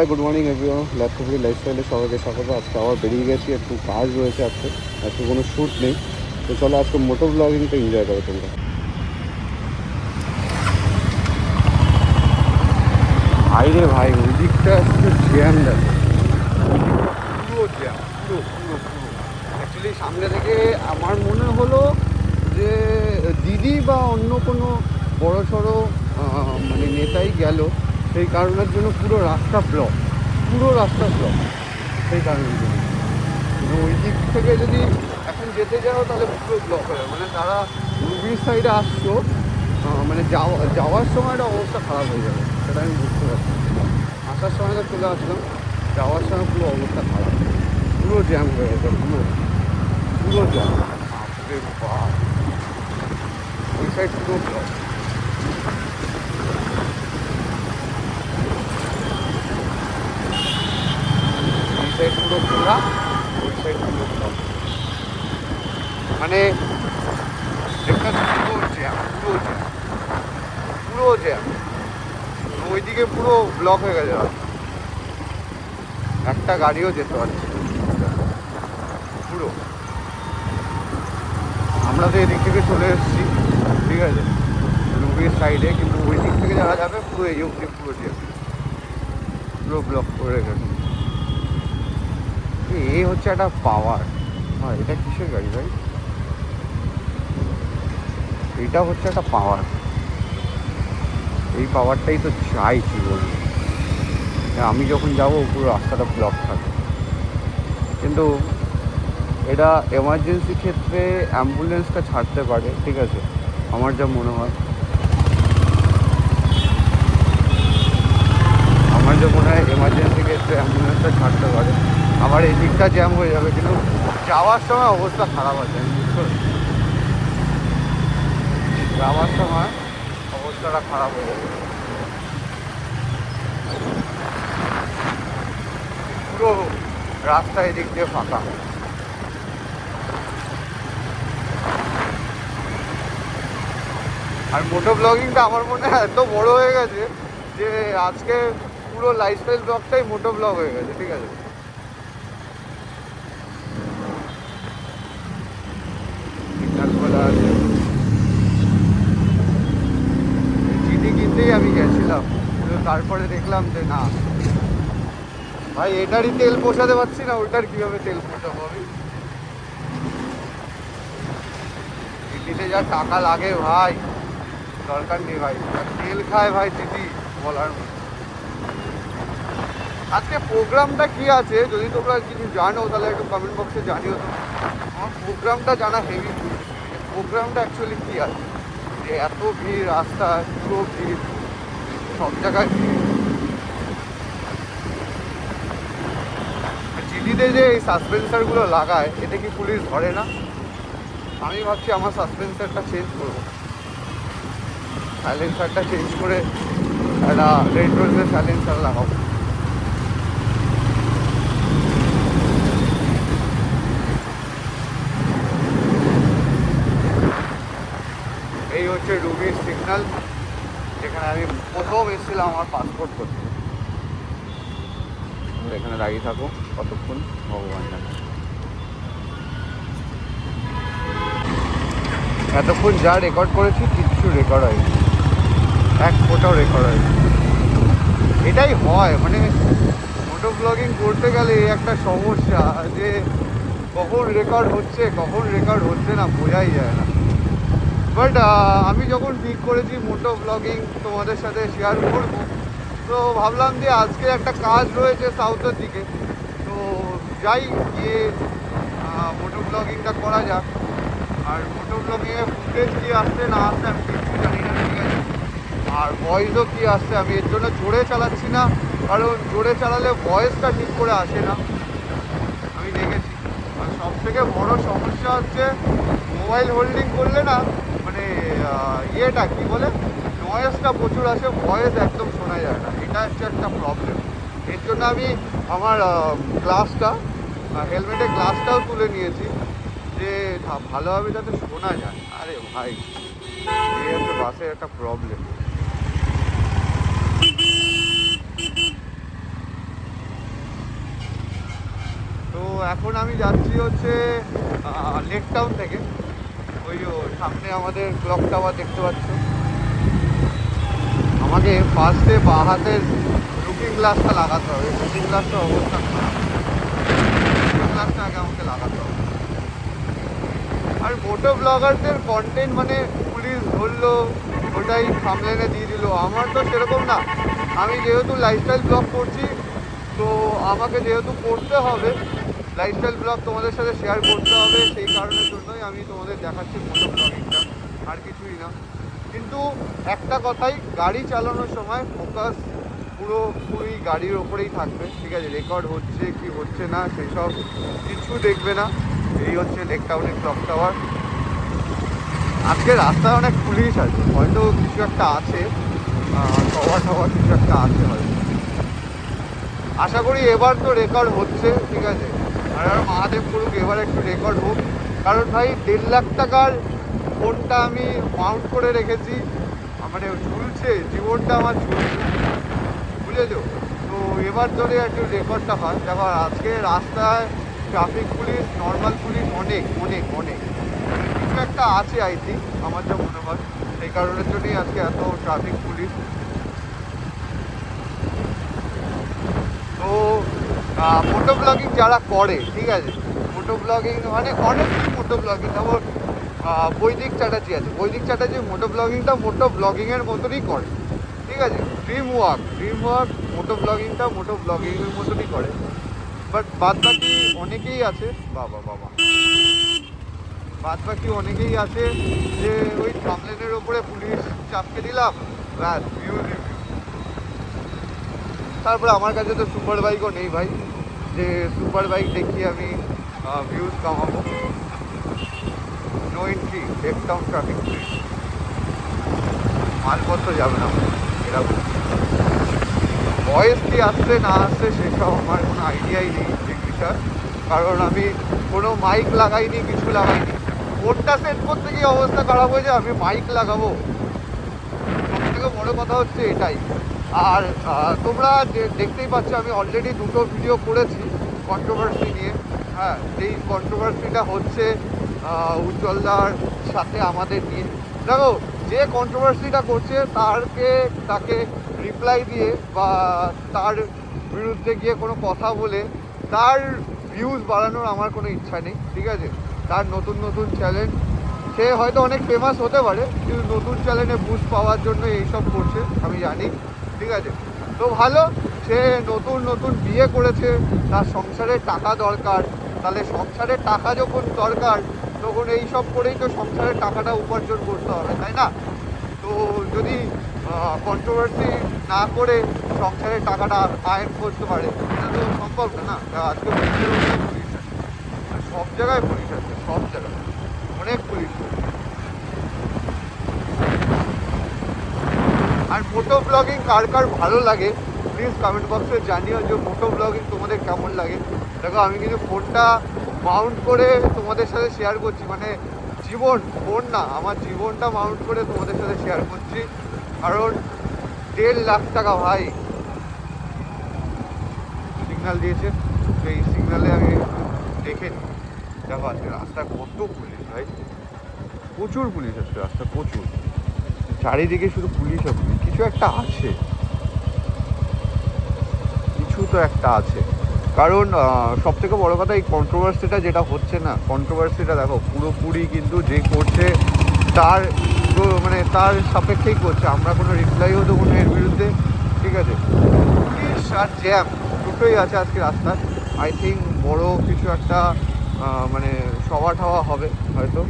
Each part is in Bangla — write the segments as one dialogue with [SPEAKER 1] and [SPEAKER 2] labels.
[SPEAKER 1] গুড মর্নিং এভরিওয়ান, ল্যাপটপে লাইফস্টাইলে সবাইকে স্বাগত। আজকে আবার বেরিয়ে গেছি, একটু কাজ রয়েছে। আজকে কোনো শ্যুট নেই, তো চলো আজকে মোটো ব্লগিংটা এনজয় করো তোমরা। ভাই রে ভাই, ওই দিকটা শুধু জ্যাম দেখো, পুরো জ্যাম, পুরো পুরো পুরো। অ্যাকচুয়ালি সামনে থেকে আমার মনে হলো যে দিদি বা অন্য কোনো বড় সড়ো মানে নেতাই গেল, সেই কারণের জন্য পুরো রাস্তা ব্লক, পুরো রাস্তা ব্লক সেই কারণের জন্য। ওই দিক থেকে যদি এখন যেতে যাও তাহলে পুরো ব্লক হয়ে যাবে। মানে তারা রুবির সাইডে আসছো, মানে যাওয়ার সময়টা অবস্থা খারাপ হয়ে যাবে, সেটা আমি বুঝতে পারছি। আসার সময় তো চলে আসলাম, যাওয়ার সময় পুরো অবস্থা খারাপ, পুরো জ্যাম হয়ে গেছে, পুরো পুরো জ্যাম। বাপরে বাপ, ওই সাইড পুরো ব্লক। এই সাইড পুরো খোলা, ওই সাইড পুরো ব্লক। মানে একটা পুরো জ্যাম, পুরো জ্যাম, পুরো জ্যাম। ওইদিকে পুরো ব্লক হয়ে গেছে, একটা গাড়িও যেতে পারছে পুরো। আমরা তো এদিক থেকে চলে এসেছি, ঠিক আছে, রুবির সাইডে, কিন্তু ওই দিক থেকে যারা যাবে পুরো এই অবধি পুরো জ্যাম, পুরো ব্লক করে গেছে। এই হচ্ছে একটা পাওয়ার। হ্যাঁ, এটা কিসের গাড়ি ভাই? এইটা হচ্ছে একটা পাওয়ার, এই পাওয়ারটাই তো চাইছি বলবো। আমি যখন যাবো পুরো রাস্তাটা ব্লক থাকে, কিন্তু এটা এমার্জেন্সি ক্ষেত্রে অ্যাম্বুলেন্সটা ছাড়তে পারে, ঠিক আছে, আমার যা মনে হয়। এমার্জেন্সি ক্ষেত্রে অ্যাম্বুলেন্সটা ছাড়তে পারে, আবার এই দিকটা জ্যাম হয়ে যাবে, কিন্তু যাওয়ার সময় অবস্থা খারাপ আছে, আমি বুঝতে পারছি। যাওয়ার সময় অবস্থাটা খারাপ হয়ে যাবে, পুরো রাস্তা এদিক দিয়ে ফাঁকা। আর মোটো ব্লগিংটা আমার মনে হয় এত বড় হয়ে গেছে যে আজকে পুরো লাইফস্টাইল ব্লগটাই মোটো ব্লগ হয়ে গেছে, ঠিক আছে। সিগন্যালগুলো আছে, চিনি কিনতেই আমি গেছিলাম, তারপরে দেখলাম যে না ভাই, এটারই তেল পোষাতে পারছি না, ওইটার কীভাবে তেল পোষাবো আমি। চিনিতে যা টাকা লাগে ভাই, দরকার নেই ভাই, তেল খায় ভাই চিনি, বলার। আজকে প্রোগ্রামটা কি আছে যদি তোমরা কিছু জানো তাহলে একটু কমেন্ট বক্সে জানিও। তো আমার প্রোগ্রামটা জানা হেভি, প্রোগ্রামটা অ্যাকচুয়ালি কী আছে, যে এত ভিড়, রাস্তায় পুরো ভিড়, সব জায়গায় ভিড়। চিঠিতে যে এই সাসপেন্সারগুলো লাগায়, এতে কি পুলিশ ধরে না? আমি ভাবছি আমার সাসপেন্সারটা চেঞ্জ করবো, সাইলেন্সারটা চেঞ্জ করে একটা রেড রোজের সাইলেন্সার লাগাবো। এই হচ্ছে রুবির সিগন্যাল, যেখানে আমি প্রথম এসেছিলাম আমার পাসপোর্ট করতে। এখানে দাঁড়িয়ে থাকো কতক্ষণ ভগবান জানে। এতক্ষণ যা রেকর্ড করেছি কিচ্ছু রেকর্ড হয়নি, এক ফোটাও রেকর্ড হয়নি। এটাই হয়, মানে মোটো ব্লগিং করতে গেলে একটা সমস্যা, যে কখন রেকর্ড হচ্ছে কখন রেকর্ড হচ্ছে না বোঝাই যায় না। বাট আমি যখন ঠিক করেছি মোটো ব্লগিং তোমাদের সাথে শেয়ার করব, তো ভাবলাম যে আজকে একটা কাজ রয়েছে সাউথের দিকে, তো যাই গিয়ে মোটো ব্লগিংটা করা যাক। আর মোটো ব্লগিংয়ে ফুটেজ কী আসছে না আসছে আমি কিছু জানি না, ঠিক আছে। আর ভয়েসও কী আসছে, আমি এর জন্য জোরে চালাচ্ছি না, কারণ জোরে চালালে ভয়েসটা ঠিক করে আসে না, আমি দেখেছি। আর সব থেকে বড়ো সমস্যা হচ্ছে মোবাইল হোল্ডিং করলে না, মানে ইয়েটা কী বলে, নয়েজটা প্রচুর আসে, ভয়েস একদম শোনা যায় না, এটা হচ্ছে একটা প্রবলেম। এর জন্য আমি আমার গ্লাসটা, হেলমেটের গ্লাসটাও তুলে নিয়েছি, যে ভালোভাবে যাতে শোনা যায়। আরে ভাই, এই হচ্ছে বাসের একটা প্রবলেম। তো এখন আমি যাচ্ছি হচ্ছে লেক টাউন থেকে, ওই সামনে আমাদের ক্লক টাওয়ার দেখতে পাচ্ছ। আমাকে ফার্স্টে বাঁ হাতের লুকিং গ্লাসটা লাগাতে হবে, লুকিং গ্লাসটার অবস্থা খারাপ, লুকিং গ্লাসটা আগে আমাকে লাগাতে হবে। আর মোটো ব্লগারদের কন্টেন্ট মানে পুলিশ ধরলো ওটাই সামলেনে দিয়ে দিল, আমার তো সেরকম না। আমি যেহেতু লাইফস্টাইল ব্লগ করছি, তো আমাকে যেহেতু করতে হবে লাইফস্টাইল ব্লগ, তোমাদের সাথে শেয়ার করতে হবে, সেই কারণের জন্যই আমি তোমাদের দেখাচ্ছি মোটো ব্লগিংটা, আর কিছুই না। কিন্তু একটা কথাই, গাড়ি চালানোর সময় ফোকাস পুরোপুরি গাড়ির ওপরেই থাকবে, ঠিক আছে? রেকর্ড হচ্ছে কি হচ্ছে না সেসব কিছু দেখবে না। এই হচ্ছে লেক টাউনের ক্লক টাওয়ার। আজকে রাস্তায় অনেক পুলিশ আছে, হয়তো কিছু একটা আছে, সভা কিছু একটা আছে হয়তো। আশা করি এবার তো রেকর্ড হচ্ছে, ঠিক আছে? আর মহাদেব করুক এবার একটু রেকর্ড হোক, কারণ ভাই 1.5 লাখ টাকার ফোনটা আমি মাউন্ট করে রেখেছি, মানে ঝুলছে, জীবনটা আমার ঝুলছে, বুঝেছো? তো এবার যদি একটু রেকর্ডটা হয়। দেখো আজকে রাস্তায় ট্রাফিক পুলিশ, নর্মাল পুলিশ অনেক অনেক অনেক কিছু একটা আছে আই থিঙ্ক, আমার যা মনে হয়, সেই কারণের জন্যই আজকে এত ট্রাফিক পুলিশ। তো মোটো ব্লগিং যারা করে, ঠিক আছে, মোটো ব্লগিং মানে অনেকই মোটো ব্লগিং, যেমন বৈদিক চ্যাটার্জি আছে, বৈদিক চ্যাটার্জি মোটো ব্লগিংটা মোটো ব্লগিংয়ের মতনই করে, ঠিক আছে? ড্রিম ওয়ার্ক মোটো ব্লগিংটা মোটো ব্লগিংয়ের মতনই করে। বাট বাদ বাকি অনেকেই আছে, বাবা বাদ বাকি অনেকেই আছে যে ওই থামলেনের ওপরে পুলিশ চাপকে দিলাম, ব্যাস ভিউ রিভিউ। তারপরে আমার কাছে তো সুপার বাইকও নেই ভাই, যে সুপার বাইক দেখিয়ে আমি ভিউজ কামাবো। No entry Lake Town traffic police, মালপত্র যাবে না এরকম। ভয়েস কি আসছে না আসছে সেসব আমার কোনো আইডিয়াই নেই ঠিক বিষয়, কারণ আমি কোনো মাইক লাগাইনি, কিছু লাগাইনি। ফোনটা সেট করতে গিয়ে অবস্থা খারাপ হয়েছে, আমি মাইক লাগাবো? সব থেকে বড়ো কথা হচ্ছে এটাই। আর তোমরা দেখতেই পাচ্ছ আমি অলরেডি 2টো ভিডিও করেছি কন্ট্রোভার্সি নিয়ে। হ্যাঁ, যেই কন্ট্রোভার্সিটা হচ্ছে উজ্জ্বলদার সাথে আমাদের নিয়ে। দেখো, যে কন্ট্রোভার্সিটা করছে তাকে রিপ্লাই দিয়ে বা তার বিরুদ্ধে গিয়ে কোনো কথা বলে তার ভিউজ বাড়ানোর আমার কোনো ইচ্ছা নেই, ঠিক আছে? তার নতুন নতুন চ্যালেঞ্জ, সে হয়তো অনেক ফেমাস হতে পারে, কিন্তু নতুন চ্যালেঞ্জে বুস্ট পাওয়ার জন্য এইসব করছে আমি জানি, ঠিক আছে? তো ভালো, সে নতুন বিয়ে করেছে, তার সংসারের টাকা দরকার, তাহলে সংসারের টাকা যখন দরকার তখন এইসব করেই তো সংসারের টাকাটা উপার্জন করতে হবে, তাই না? তো যদি কন্ট্রোভার্সি না করে সংসারের টাকাটা আয়ন করতে পারে, এটা তো সম্ভব না। আজকে পুলিশের উপরে পুলিশ আছে, সব জায়গায় পুলিশ আছে, সব জায়গায় অনেক পুলিশ। আর মোটো ব্লগিং কার কার ভালো লাগে প্লিজ কমেন্ট বক্সে জানিও যে মোটো ব্লগিং তোমাদের কেমন লাগে। দেখো আমি কিন্তু ফোনটা মাউন্ট করে তোমাদের সাথে শেয়ার করছি, মানে জীবন, ফোন না, আমার জীবনটা মাউন্ট করে তোমাদের সাথে শেয়ার করছি, কারণ 1.5 লাখ টাকা ভাই। সিগন্যাল দিয়েছে, সেই সিগন্যালে আমি দেখে নিই। দেখো আজকে রাস্তায় কত পুলিশ ভাই, প্রচুর পুলিশ আছে রাস্তা, প্রচুর, চারিদিকে শুধু পুলিশ আর পুলিশ। কিছু একটা আছে, কিছু তো একটা আছে, কারণ সব থেকে বড়ো কথা এই কন্ট্রোভার্সিটা যেটা হচ্ছে না, কন্ট্রোভার্সিটা দেখো পুরোপুরি কিন্তু যে করছে তার মানে তার সাপেক্ষেই করছে, আমরা কোনো রিপ্লাইও দেবো না এর বিরুদ্ধে, ঠিক আছে? পুলিশ আর জ্যাম দুটোই আছে আজকে রাস্তায়। আই থিঙ্ক বড় কিছু একটা মানে সভা টভা হবে হয়তো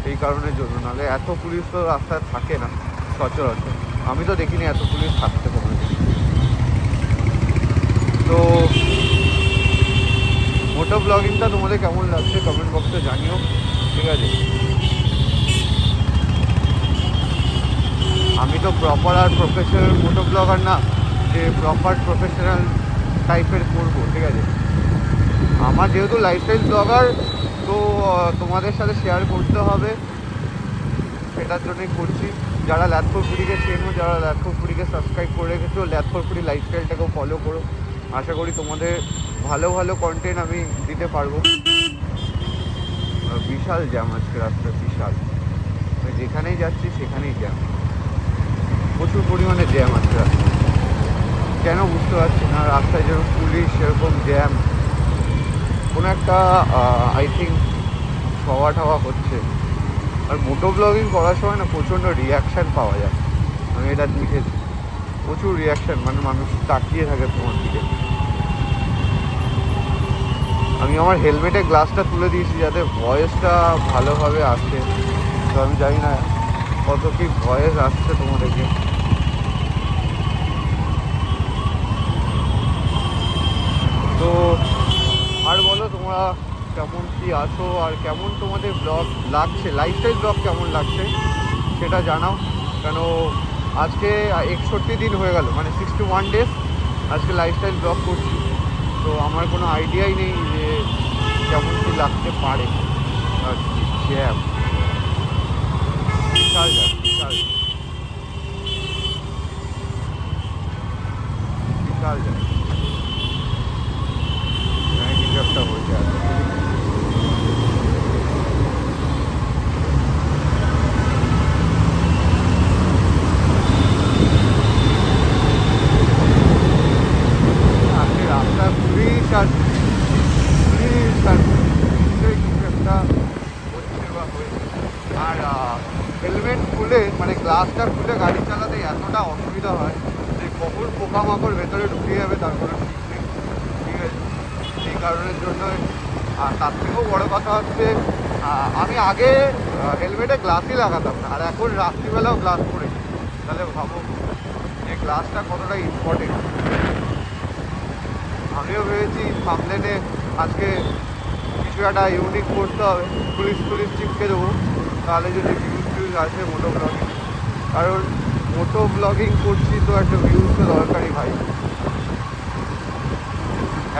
[SPEAKER 1] এই কারণের জন্য, নাহলে এত পুলিশ তো রাস্তায় থাকে না সচরাচর, আমি তো দেখিনি এত পুলিশ থাকতে কোনো দিন। তো মোটো ব্লগিংটা তোমাদের কেমন লাগছে কমেন্ট বক্সে জানিও, ঠিক আছে? আমি তো প্রপার আর প্রফেশনাল মোটো ব্লগার না যে প্রপার প্রফেশনাল টাইপের করবো, ঠিক আছে? আমার যেহেতু লাইফস্টাইল ব্লগার, তো তোমাদের সাথে শেয়ার করতে হবে, সেটার জন্যই করছি। যারা ল্যাথফোরপুরিকে চেনো, যারা ল্যাথফোরপুরিকে সাবস্ক্রাইব করে রেখেছো, ল্যাথফোরপুরি লাইফস্টাইলটাকেও ফলো করো। আশা করি তোমাদের ভালো ভালো কন্টেন্ট আমি দিতে পারবো। বিশাল জ্যাম আজকে রাস্তা, বিশাল, যেখানেই যাচ্ছি সেখানেই জ্যাম, প্রচুর পরিমাণে জ্যাম আজকে রাস্তা। কেন বুঝতে পারছি না, রাস্তায় যেরকম পুলিশ সেরকম জ্যাম, কোনো একটা আই থিঙ্ক খাওয়া টাওয়া হচ্ছে। আর মোটো ব্লগিং করার সময় না প্রচণ্ড রিয়াকশান পাওয়া যায়, আমি এটা দেখেছি, প্রচুর রিয়াকশান, মানে মানুষ তাকিয়ে থাকে তোমার দিকে। আমি আমার হেলমেটের গ্লাসটা তুলে দিয়েছি যাতে ভয়েসটা ভালোভাবে আসে, তো আমি জানি না কত কি ভয়েস আসছে তোমাদেরকে। তো আর বলো তোমরা কেমন কি আছো, আর কেমন তোমাদের ব্লগ লাগছে, লাইফস্টাইল ব্লগ কেমন লাগছে সেটা জানাও। কেন আজকে 61 দিন হয়ে গেল, মানে 61 ডেজ আজকে লাইফস্টাইল ব্লগ করছি। তো আমার কোনো আইডিয়াই নেই যে কেমন কি লাগতে পারে। আর জ্যাম, বিশাল জ্যাম, বিশাল বিশাল জ্যাম, কিছু একটা হয়েছে আর আজকে রাস্তা পুলিশ আর পুলিশ আর নিশ্চয়ই কিছু একটা হচ্ছে বা হয়েছে। আর হেলমেট খুলে, মানে গ্লাসটা খুলে গাড়ি চালাতে এতটা অসুবিধা হয় যে কখন পোকামাকড় ভেতরে ঢুকে যাবে তার কোনো ঠিক নেই, ঠিক আছে? এই কারণের জন্য। আর তার থেকেও বড় কথা হচ্ছে, আমি আগে হেলমেটে গ্লাসই লাগাতাম না, আর এখন রাত্রিবেলাও গ্লাস পরেছি। তাহলে ভাবো যে গ্লাসটা কতটা ইম্পর্টেন্ট। আমিও ভেবেছি সামলেনে আজকে কিছু একটা ইউনিক করতে হবে, পুলিশ পুলিশ চিপকে দেবো, তাহলে যদি ভিউজ টিউজ আসে মোটো ব্লগিং। কারণ মোটো ব্লগিং করছি তো একটা ভিউজ তো দরকারই ভাই।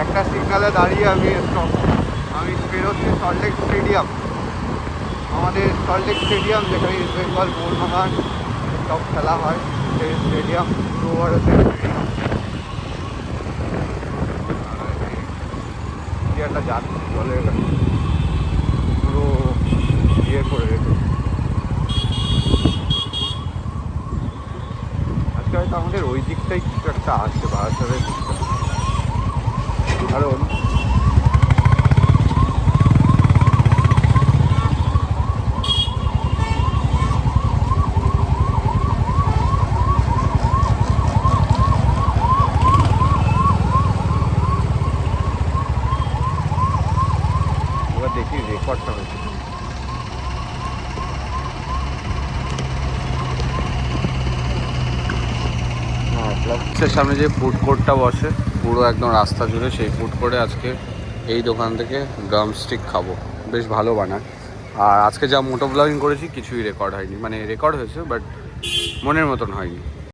[SPEAKER 1] একটা সিগনালে দাঁড়িয়ে আমি বেরোচ্ছি সল্টলেক স্টেডিয়াম, আমাদের সল্টলেক স্টেডিয়াম যেখানে ইস্ট বেঙ্গল মোহনবাগান সব খেলা হয়, সেই স্টেডিয়াম কি একটা যাচ্ছে জলের পুরো ইয়ে করে রেখেছে। আজকে হয়তো আমাদের ওই দিকটাই কিছু একটা আসছে, বারাসাতের দিকটা। কারণ এবার দেখি রেকর্ডটা হয়েছে। ব্লগসের সামনে যে ফুড কোর্টটা বসে পুরো একদম রাস্তা জুড়ে, সেই ফুড কোর্টে আজকে এই দোকান থেকে ড্রামস্টিক খাবো, বেশ ভালো বানায়। আর আজকে যা মোটো ব্লগিং করেছি কিছুই রেকর্ড হয়নি, মানে রেকর্ড হয়েছে বাট মনের মতন হয়নি।